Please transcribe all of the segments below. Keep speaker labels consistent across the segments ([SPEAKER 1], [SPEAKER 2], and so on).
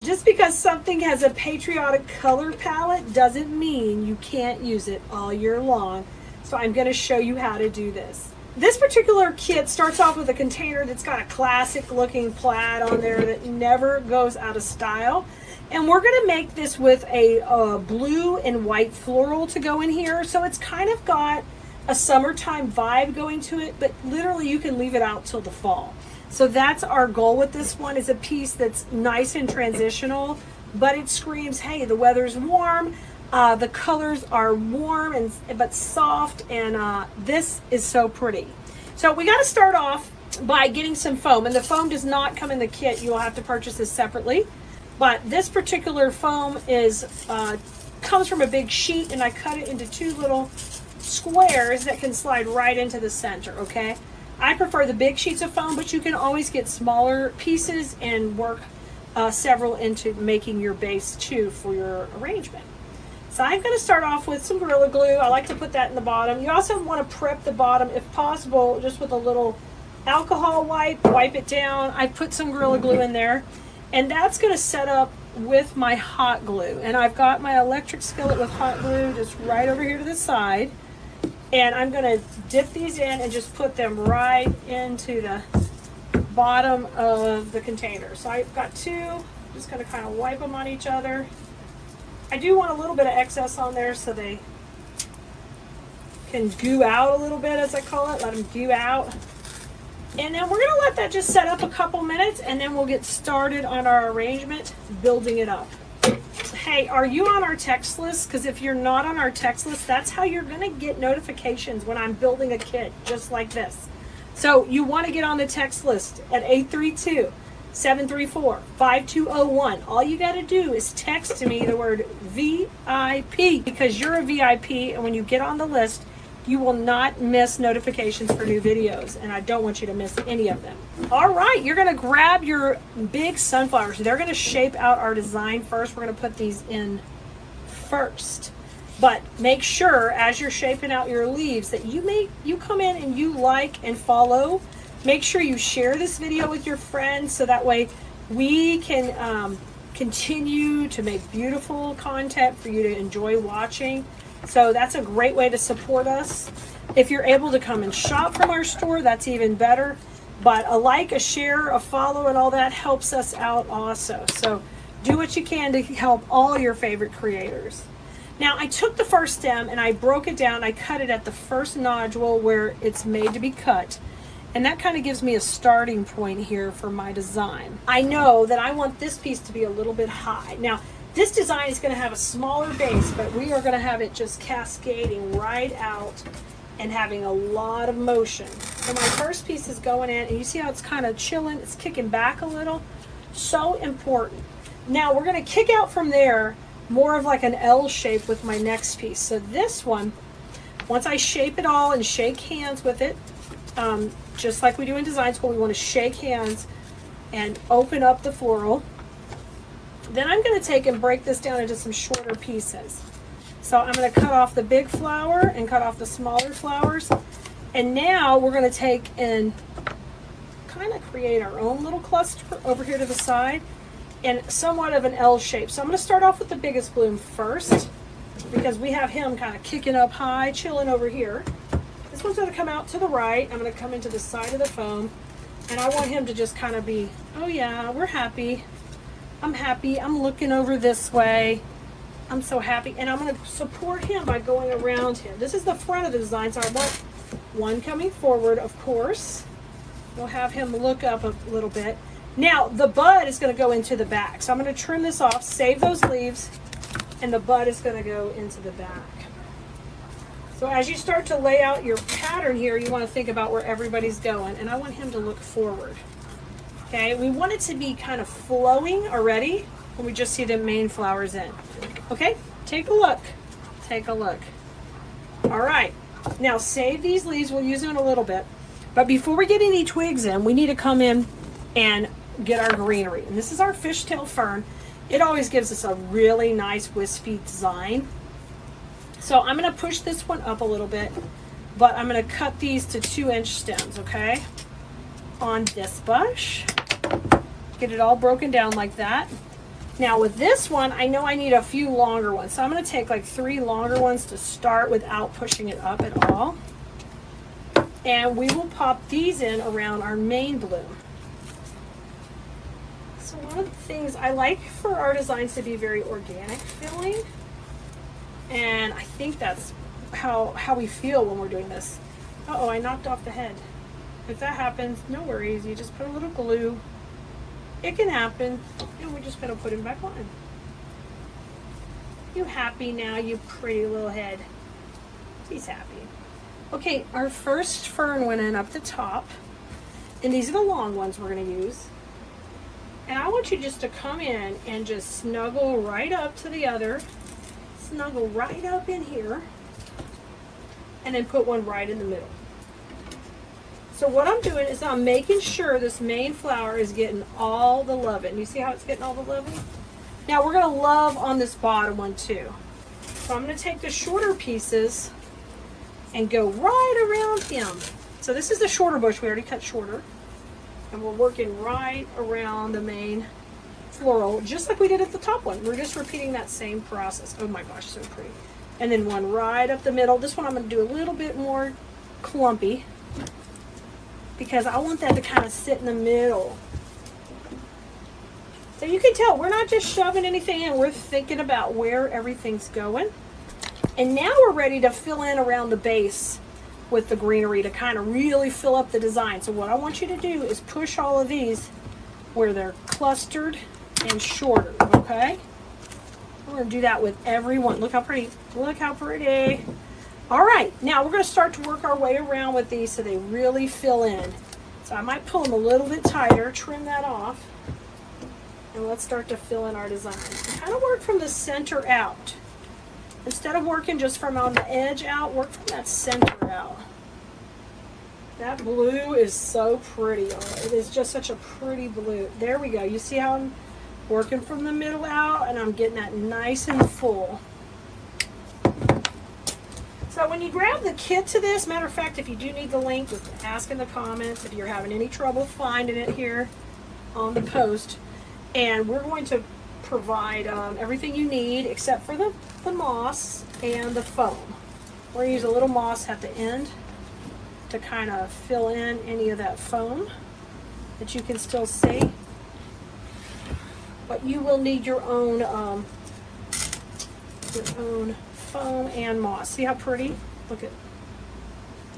[SPEAKER 1] Just because something has a patriotic color palette doesn't mean you can't use it all year long. So I'm going to show you how to do this. This particular kit starts off with a container that's got a classic looking plaid on there that never goes out of style. And we're going to make this with a blue and white floral to go in here. So it's kind of got a summertime vibe going to it, but literally you can leave it out till the fall. So that's our goal with this one, is a piece that's nice and transitional, but it screams, hey, the weather's warm, the colors are warm and but soft, and this is so pretty. So we got to start off by getting some foam, and the foam does not come in the kit. You will have to purchase this separately. But this particular foam is comes from a big sheet, and I cut it into 2 little squares that can slide right into the center, okay? I prefer the big sheets of foam, but you can always get smaller pieces and work several into making your base too for your arrangement. So I'm going to start off with some Gorilla Glue. I like to put that in the bottom. You also want to prep the bottom, if possible, just with a little alcohol wipe it down. I put some Gorilla Glue in there, and that's going to set up with my hot glue. And I've got my electric skillet with hot glue just right over here to the side. And I'm going to dip these in and just put them right into the bottom of the container. So I've got 2, just going to kind of wipe them on each other. I do want a little bit of excess on there so they can goo out a little bit, as I call it. Let them goo out. And then we're going to let that just set up a couple minutes, and then we'll get started on our arrangement, building it up. Hey, are you on our text list? Because if you're not on our text list, that's how you're going to get notifications when I'm building a kit just like this. So you want to get on the text list at 832-734-5201. All you got to do is text to me the word VIP, because you're a VIP, and when you get on the list, you will not miss notifications for new videos, and I don't want you to miss any of them. All right, you're going to grab your big sunflowers. They're going to shape out our design first. We're going to put these in first. But make sure as you're shaping out your leaves that you come in and you like and follow. Make sure you share this video with your friends so that way we can continue to make beautiful content for you to enjoy watching. So that's a great way to support us. If you're able to come and shop from our store, that's even better. But a like, a share, a follow, and all that helps us out also. So do what you can to help all your favorite creators. Now, I took the first stem and I broke it down. I cut it at the first nodule where it's made to be cut. And that kind of gives me a starting point here for my design. I know that I want this piece to be a little bit high. Now, this design is going to have a smaller base, but we are going to have it just cascading right out and having a lot of motion. So my first piece is going in, and you see how it's kind of chilling, it's kicking back a little. So important. Now we're going to kick out from there more of like an L shape with my next piece. So this one, once I shape it all and shake hands with it, just like we do in design school, we want to shake hands and open up the floral. Then I'm going to take and break this down into some shorter pieces. So I'm going to cut off the big flower and cut off the smaller flowers. And now we're going to take and kind of create our own little cluster over here to the side in somewhat of an L shape. So I'm going to start off with the biggest bloom first, because we have him kind of kicking up high, chilling over here. This one's going to come out to the right. I'm going to come into the side of the foam, and I want him to just kind of be, oh yeah, we're happy. I'm happy. I'm looking over this way. I'm so happy. And I'm going to support him by going around him. This is the front of the design, so I want one coming forward, of course. We'll have him look up a little bit. Now, the bud is going to go into the back. So I'm going to trim this off, save those leaves, and the bud is going to go into the back. So as you start to lay out your pattern here, you want to think about where everybody's going. And I want him to look forward. Okay, we want it to be kind of flowing already when we just see the main flowers in. Okay, take a look. Take a look. All right, now save these leaves. We'll use them in a little bit. But before we get any twigs in, we need to come in and get our greenery. And this is our fishtail fern. It always gives us a really nice wispy design. So I'm going to push this one up a little bit, but I'm going to cut these to 2-inch stems, okay? On this bush. Get it all broken down like that. Now with this one, I know I need a few longer ones. So I'm going to take like 3 longer ones to start without pushing it up at all. And we will pop these in around our main bloom. So one of the things I like for our designs to be very organic feeling. And I think that's how we feel when we're doing this. Uh-oh, I knocked off the head. If that happens, no worries. You just put a little glue. It can happen. And we're just going to put him back on. You happy now, you pretty little head? He's happy. Okay, our first fern went in up the top. And these are the long ones we're going to use. And I want you just to come in and just snuggle right up to the other. Snuggle right up in here. And then put one right in the middle. So what I'm doing is I'm making sure this main flower is getting all the loving. You see how it's getting all the loving? Now we're going to love on this bottom one too. So I'm going to take the shorter pieces and go right around him. So this is the shorter bush. We already cut shorter. And we're working right around the main floral, just like we did at the top one. We're just repeating that same process. Oh my gosh, so pretty. And then one right up the middle. This one I'm going to do a little bit more clumpy because I want that to kind of sit in the middle. So you can tell we're not just shoving anything in. We're thinking about where everything's going. And now we're ready to fill in around the base with the greenery to kind of really fill up the design. So what I want you to do is push all of these where they're clustered and shorter, okay? We're going to do that with every one. Look how pretty. Look how pretty. All right, now we're going to start to work our way around with these so they really fill in. So I might pull them a little bit tighter, trim that off, and let's start to fill in our design. Kind of work from the center out. Instead of working just from on the edge out, work from that center out. That blue is so pretty. It is just such a pretty blue. There we go. You see how I'm working from the middle out and I'm getting that nice and full. So when you grab the kit to this, matter of fact, if you do need the link, just ask in the comments if you're having any trouble finding it here on the post. And we're going to provide everything you need except for the moss and the foam. We're going to use a little moss at the end to kind of fill in any of that foam that you can still see. But you will need your own foam and moss. See how pretty? Look at,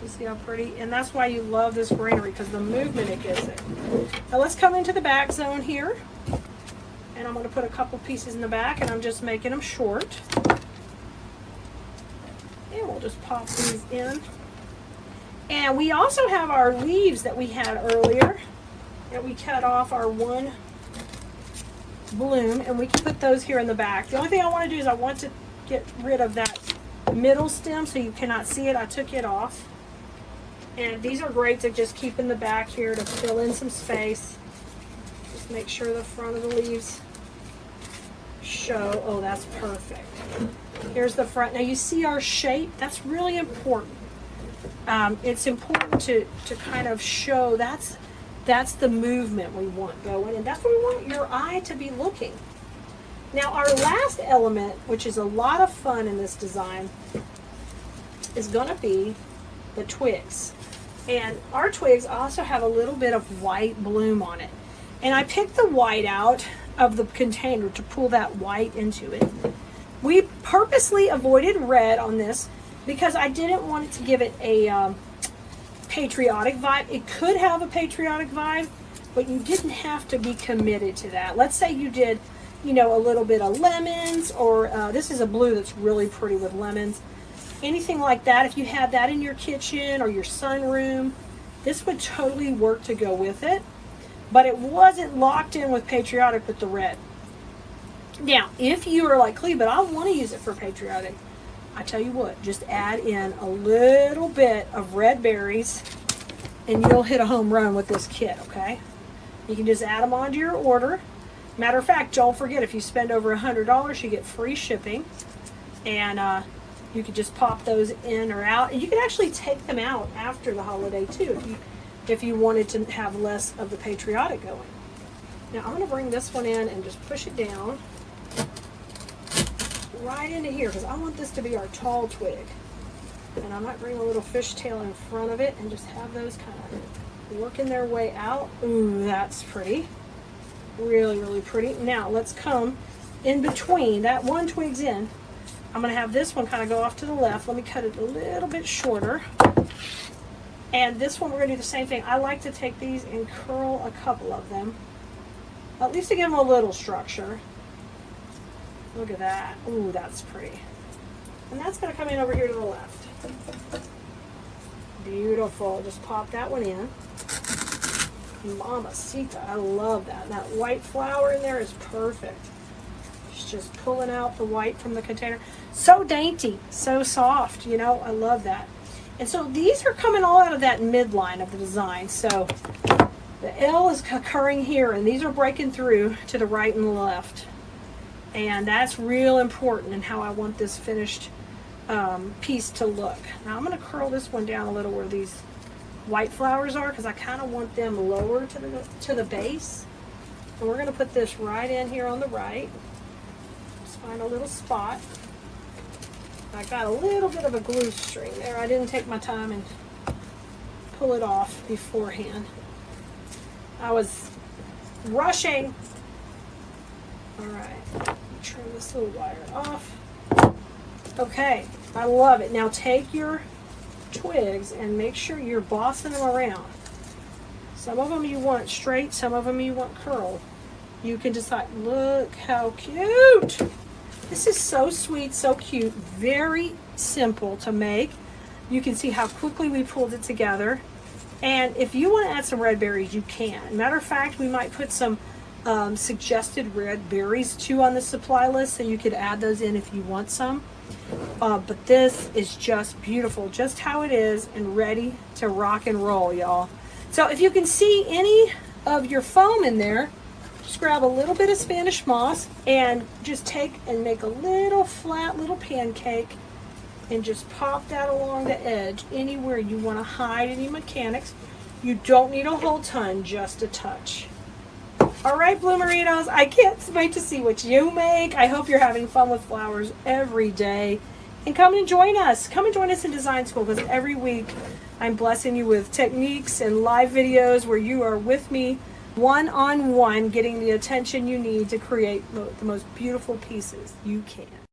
[SPEAKER 1] you see how pretty? And that's why you love this greenery, because the movement it gives it. Now let's come into the back zone here. And I'm going to put a couple pieces in the back, and I'm just making them short. And we'll just pop these in. And we also have our leaves that we had earlier that we cut off our one bloom, and we can put those here in the back. The only thing I want to do is I want to get rid of that middle stem so you cannot see it. I took it off. And these are great to just keep in the back here to fill in some space. Just make sure the front of the leaves show. Oh, that's perfect. Here's the front. Now you see our shape. That's really important. It's important to kind of show that's the movement we want going, and that's where we want your eye to be looking. Now our last element, which is a lot of fun in this design, is going to be the twigs. And our twigs also have a little bit of white bloom on it. And I picked the white out of the container to pull that white into it. We purposely avoided red on this because I didn't want it to give it a patriotic vibe. It could have a patriotic vibe, but you didn't have to be committed to that. Let's say you did, you know, a little bit of lemons, or this is a blue that's really pretty with lemons. Anything like that, if you had that in your kitchen or your sunroom, this would totally work to go with it. But it wasn't locked in with patriotic with the red. Now, if you are like, Clea, but I want to use it for patriotic, I tell you what, just add in a little bit of red berries and you'll hit a home run with this kit, okay? You can just add them onto your order. Matter of fact, don't forget, if you spend over $100, you get free shipping. And you could just pop those in or out. And you can actually take them out after the holiday too, if you wanted to have less of the patriotic going. Now I'm going to bring this one in and just push it down right into here because I want this to be our tall twig. And I might bring a little fishtail in front of it and just have those kind of working their way out. Ooh, that's pretty. Really, really pretty. Now let's come in between. That one twig's in. I'm going to have this one kind of go off to the left. Let me cut it a little bit shorter. And this one we're going to do the same thing. I like to take these and curl a couple of them. At least to give them a little structure. Look at that. Ooh, that's pretty. And that's going to come in over here to the left. Beautiful. Just pop that one in. Mamacita. I love that. That white flower in there is perfect. It's just pulling out the white from the container. So dainty. So soft. You know, I love that. And so these are coming all out of that midline of the design. So the L is occurring here, and these are breaking through to the right and the left. And that's real important in how I want this finished piece to look. Now I'm going to curl this one down a little where these white flowers are because I kind of want them lower to the base. And we're going to put this right in here on the right. Just find a little spot. I got a little bit of a glue string there. I didn't take my time and pull it off beforehand. I was rushing. All right, trim this little wire off. Okay, I love it. Now take your twigs and make sure you're bossing them around. Some of them you want straight, some of them you want curled. You can decide. Look how cute. This is so sweet, so cute, very simple to make. You can see how quickly we pulled it together. And if you want to add some red berries, you can. Matter of fact, we might put some suggested red berries too on the supply list, so you could add those in if you want some. But this is just beautiful, just how it is, and ready to rock and roll, y'all. So if you can see any of your foam in there, just grab a little bit of Spanish moss and just take and make a little flat little pancake and just pop that along the edge anywhere you want to hide any mechanics. You don't need a whole ton, just a touch. All right, Bloomeritos, I can't wait to see what you make. I hope you're having fun with flowers every day. And come and join us. Come and join us in design school, because every week I'm blessing you with techniques and live videos where you are with me one-on-one, getting the attention you need to create the most beautiful pieces you can.